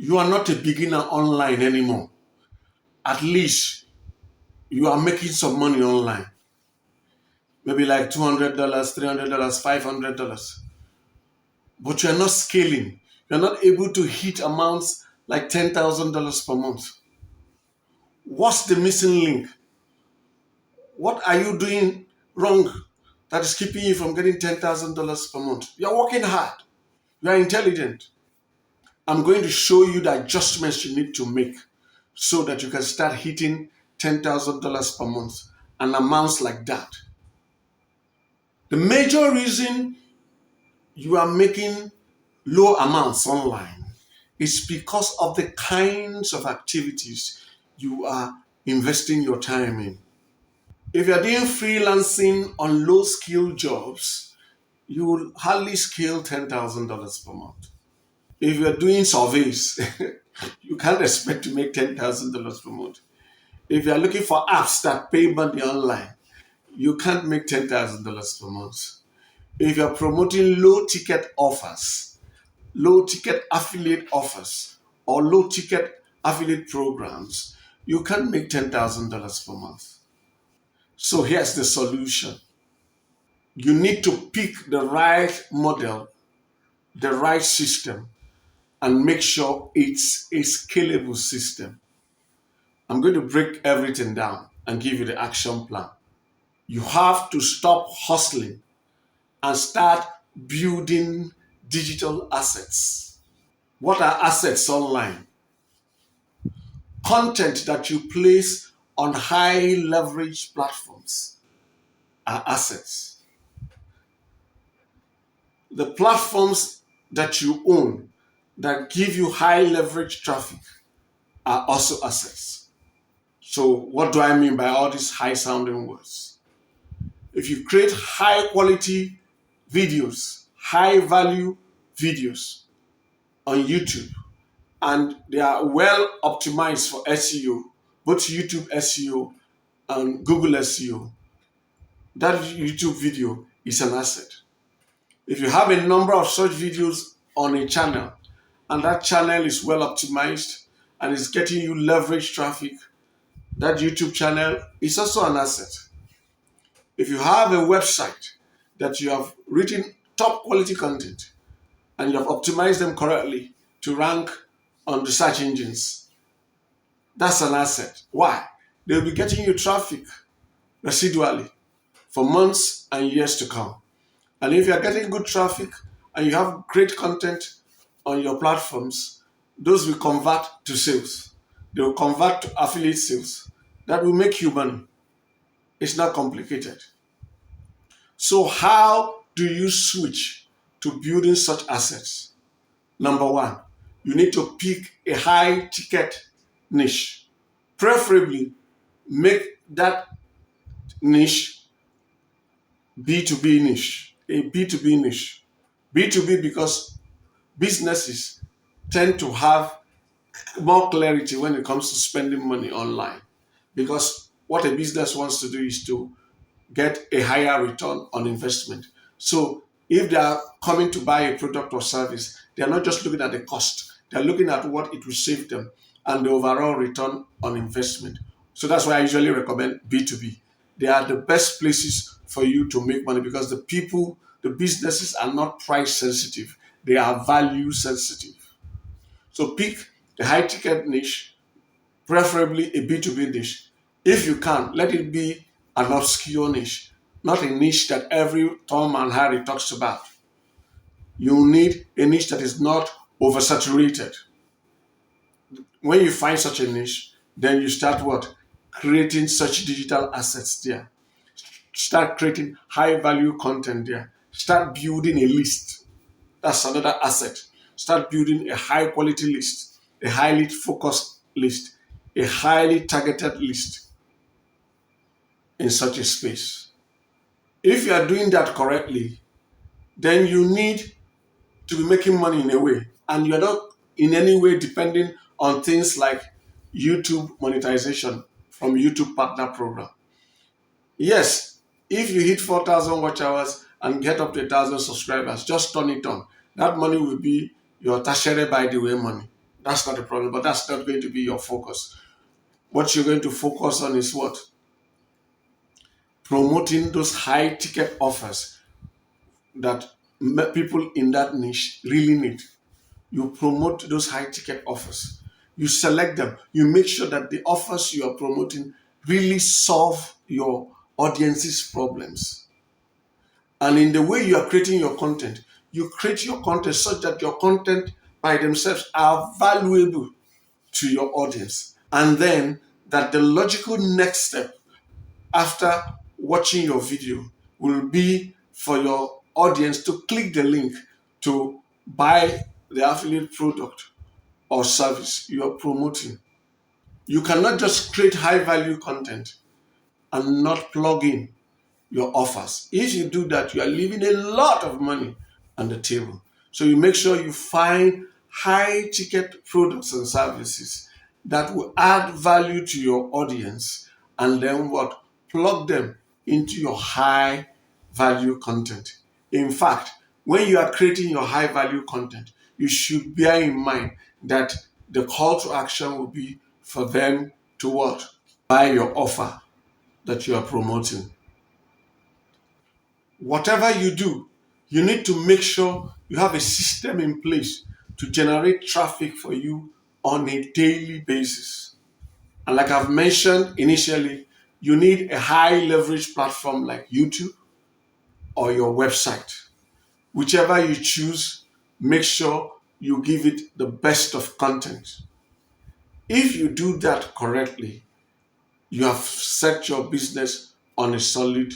you are not a beginner online anymore. At least you are making some money online. Maybe like $200, $300, $500. But you're not scaling. You're not able to hit amounts like $10,000 per month. What's the missing link? What are you doing wrong that is keeping you from getting $10,000 per month? You're working hard. You are intelligent. I'm going to show you the adjustments you need to make so that you can start hitting $10,000 per month and amounts like that. The major reason you are making low amounts online is because of the kinds of activities you are investing your time in. If you're doing freelancing on low skill jobs, you will hardly scale $10,000 per month. If you're doing surveys, you can't expect to make $10,000 per month. If you're looking for apps that pay money online, you can't make $10,000 per month. If you're promoting low ticket offers, low ticket affiliate offers, or low ticket affiliate programs, you can't make $10,000 per month. So here's the solution. You need to pick the right model, the right system, and make sure it's a scalable system. I'm going to break everything down and give you the action plan. You have to stop hustling and start building digital assets. What are assets online? Content that you place on high leverage platforms are assets. The platforms that you own that give you high leverage traffic are also assets. So what do I mean by all these high sounding words? If you create high quality videos, high value videos on YouTube, and they are well optimized for SEO, both YouTube SEO and Google SEO, that YouTube video is an asset. If you have a number of such videos on a channel, and that channel is well optimized and is getting you leverage traffic, that YouTube channel is also an asset. If you have a website that you have written top quality content and you have optimized them correctly to rank on the search engines, that's an asset. Why? They'll be getting you traffic residually for months and years to come. And if you're getting good traffic and you have great content on your platforms, those will convert to sales. They will convert to affiliate sales. That will make you money. It's not complicated. So how do you switch to building such assets? Number one, you need to pick a high ticket niche. Preferably make that niche B2B niche, a B2B niche. B2B because businesses tend to have more clarity when it comes to spending money online. Because what a business wants to do is to get a higher return on investment. So if they are coming to buy a product or service, they are not just looking at the cost. They are looking at what it will save them and the overall return on investment. So that's why I usually recommend B2B. They are the best places for you to make money because the people, the businesses are not price sensitive. They are value sensitive. So pick a high ticket niche, preferably a B2B niche. If you can, let it be an obscure niche, not a niche that every Tom and Harry talks about. You need a niche that is not oversaturated. When you find such a niche, then you start what? Creating such digital assets there. Start creating high value content there. Start building a list. That's another asset. Start building a high quality list, a highly focused list, a highly targeted list in such a space. If you are doing that correctly, then you need to be making money in a way, and you're not in any way depending on things like YouTube monetization from YouTube Partner Program. Yes, if you hit 4,000 watch hours and get up to 1,000 subscribers, just turn it on. That money will be your tertiary by the way money. That's not a problem, but that's not going to be your focus. What you're going to focus on is what? Promoting those high ticket offers that people in that niche really need. You promote those high ticket offers. You select them. You make sure that the offers you are promoting really solve your audience's problems. And in the way you are creating your content, you create your content such that your content by themselves are valuable to your audience. And then that the logical next step after watching your video will be for your audience to click the link to buy the affiliate product or service you are promoting. You cannot just create high value content and not plug in your offers. If you do that, you are leaving a lot of money on the table. So you make sure you find high ticket products and services that will add value to your audience, and then what? Plug them into your high value content. In fact, when you are creating your high value content, you should bear in mind that the call to action will be for them to what? Buy your offer that you are promoting. Whatever you do, you need to make sure you have a system in place to generate traffic for you on a daily basis. And like I've mentioned initially, you need a high leverage platform like YouTube or your website. Whichever you choose, make sure you give it the best of content. If you do that correctly, you have set your business on a solid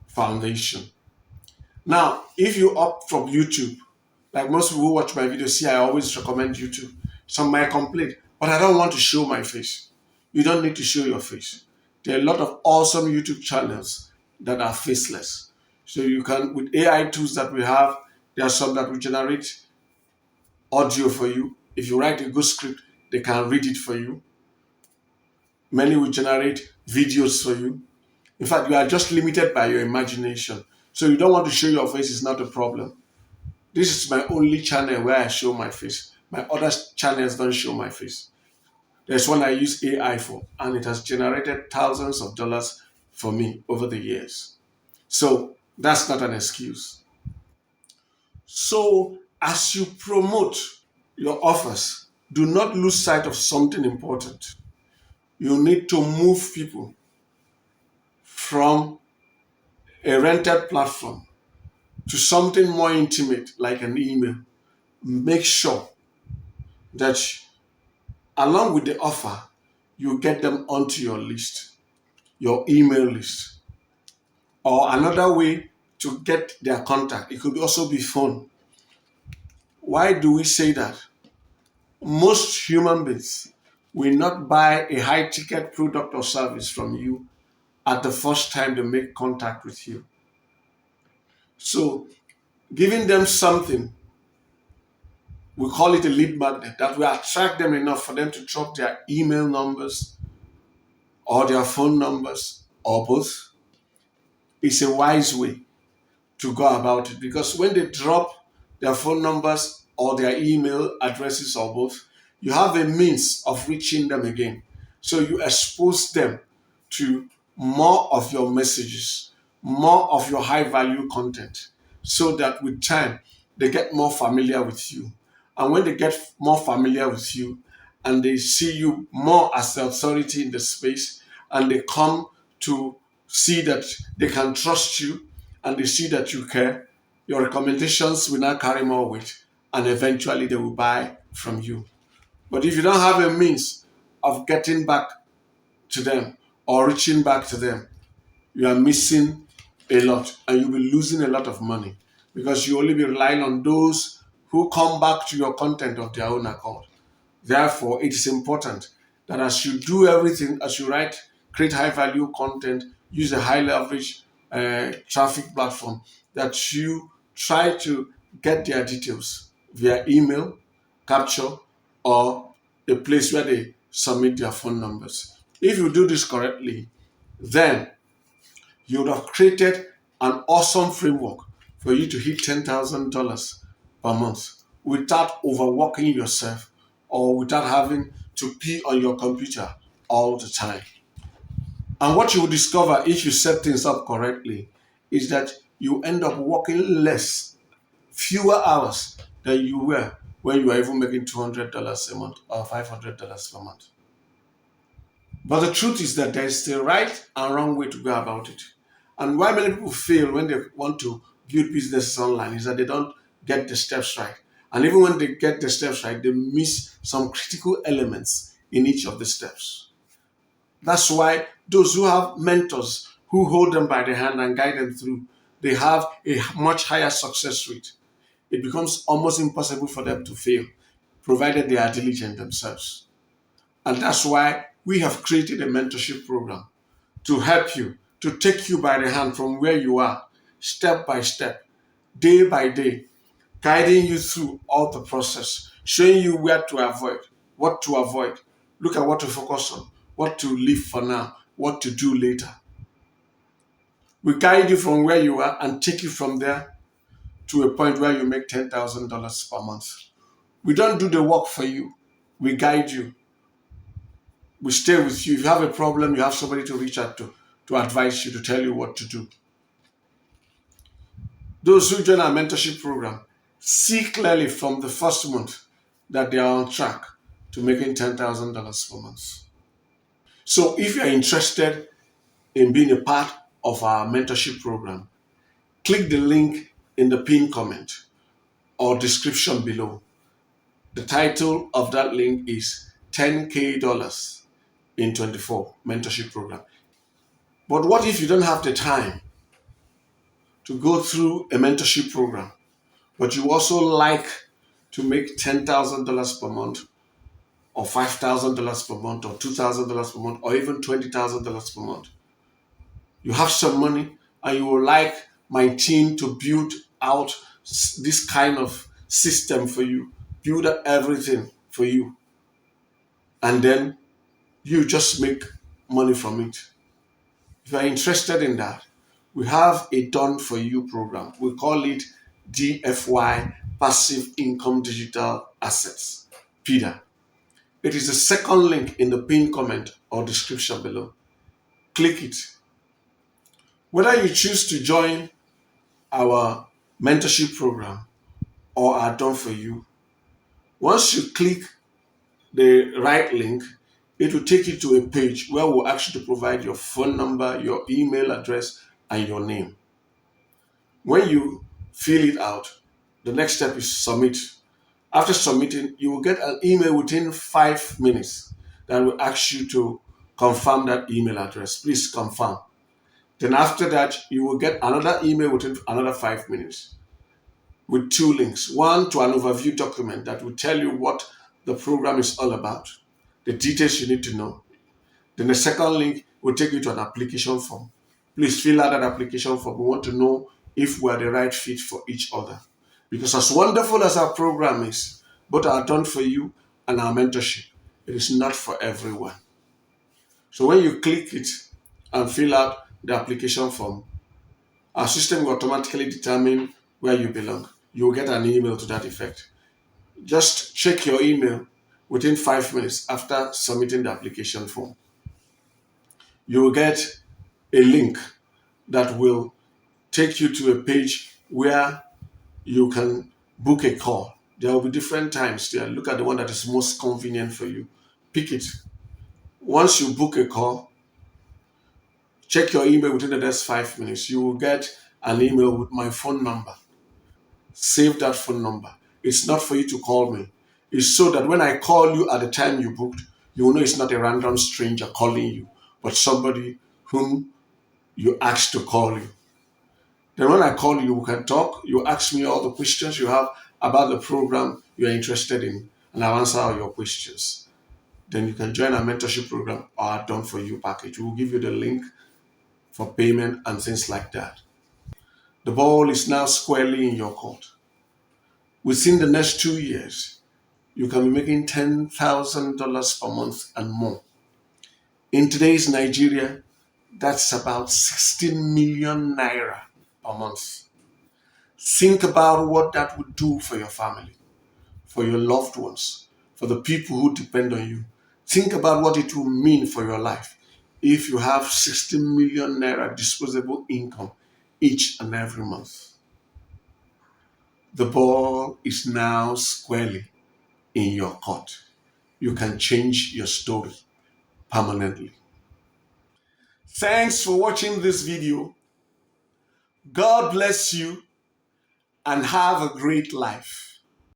foundation. Now, if you opt from YouTube, like most people who watch my videos see, I always recommend YouTube. Some might complain, but I don't want to show my face. You don't need to show your face. There are a lot of awesome YouTube channels that are faceless. So you can, with AI tools that we have, there are some that will generate audio for you. If you write a good script, they can read it for you. Many will generate videos for you. In fact, you are just limited by your imagination. So you don't want to show your face is not a problem. This is my only channel where I show my face. My other channels don't show my face. There's one I use AI for, and it has generated thousands of dollars for me over the years. So that's not an excuse. So as you promote your offers, do not lose sight of something important. You need to move people from a rented platform to something more intimate like an email. Make sure that along with the offer, you get them onto your list, your email list. Or another way to get their contact, it could also be phone. Why do we say that? Most human beings will not buy a high ticket product or service from you at the first time they make contact with you. So giving them something, we call it a lead magnet, that will attract them enough for them to drop their email numbers or their phone numbers or both, is a wise way to go about it, because when they drop their phone numbers or their email addresses or both, you have a means of reaching them again. So you expose them to more of your messages, more of your high value content, so that with time they get more familiar with you. And when they get more familiar with you and they see you more as the authority in the space, and they come to see that they can trust you and they see that you care, your recommendations will now carry more weight, and eventually they will buy from you. But if you don't have a means of getting back to them or reaching back to them, you are missing a lot, and you'll be losing a lot of money, because you only be relying on those who come back to your content of their own accord. Therefore, it is important that as you do everything, as you write, create high value content, use a high leverage traffic platform, that you try to get their details via email, capture, or a place where they submit their phone numbers. If you do this correctly, then you would have created an awesome framework for you to hit $10,000 per month without overworking yourself or without having to be on your computer all the time. And what you will discover if you set things up correctly is that you end up working less, fewer hours than you were when you were even making $200 a month or $500 per month. But the truth is that there is the right and wrong way to go about it. And why many people fail when they want to build businesses online is that they don't get the steps right. And even when they get the steps right, they miss some critical elements in each of the steps. That's why those who have mentors who hold them by the hand and guide them through, they have a much higher success rate. It becomes almost impossible for them to fail, provided they are diligent themselves. And that's why we have created a mentorship program to help you, to take you by the hand from where you are, step by step, day by day, guiding you through all the process, showing you where to avoid, what to avoid, look at what to focus on, what to leave for now, what to do later. We guide you from where you are and take you from there to a point where you make $10,000 per month. We don't do the work for you. We guide you. We stay with you. If you have a problem, you have somebody to reach out to advise you, to tell you what to do. Those who join our mentorship program see clearly from the first month that they are on track to making $10,000 per month. So if you are interested in being a part of our mentorship program, click the link in the pinned comment or description below. The title of that link is $10K in 24 mentorship program. But what if you don't have the time to go through a mentorship program, but you also like to make $10,000 per month or $5,000 per month or $2,000 per month or even $20,000 per month? You have some money and you would like my team to build out this kind of system for you, build out everything for you, and then you just make money from it. If you are interested in that, we have a done for you program. We call it DFY-Passive Income Digital Assets, PIDA. It is the second link in the pinned comment or description below. Click it. Whether you choose to join our mentorship program or are done for you, once you click the right link, it will take you to a page where we'll ask you to provide your phone number, your email address, and your name. When you fill it out, the next step is submit. After submitting, you will get an email within 5 minutes that will ask you to confirm that email address. Please confirm. Then after that, you will get another email within another 5 minutes with 2 links. One to an overview document that will tell you what the program is all about, the details you need to know. Then the second link will take you to an application form. Please fill out that application form. We want to know if we are the right fit for each other. Because as wonderful as our program is, both our done for you and our mentorship, it is not for everyone. So when you click it and fill out the application form, our system will automatically determine where you belong. You will get an email to that effect. Just check your email within 5 minutes after submitting the application form. You will get a link that will take you to a page where you can book a call. There will be different times there. Look at the one that is most convenient for you. Pick it. Once you book a call, check your email within the next 5 minutes. You will get an email with my phone number. Save that phone number. It's not for you to call me. It's so that when I call you at the time you booked, you will know it's not a random stranger calling you, but somebody whom you asked to call you. Then when I call you, we can talk. You ask me all the questions you have about the program you're interested in, and I'll answer all your questions. Then you can join our mentorship program or our done for you package. We'll give you the link for payment and things like that. The ball is now squarely in your court. Within the next 2 years, you can be making $10,000 per month and more. In today's Nigeria, that's about 16 million naira per month. Think about what that would do for your family, for your loved ones, for the people who depend on you. Think about what it will mean for your life if you have 60 million naira disposable income each and every month. The ball is now squarely in your court. You can change your story permanently. Thanks for watching this video. God bless you and have a great life.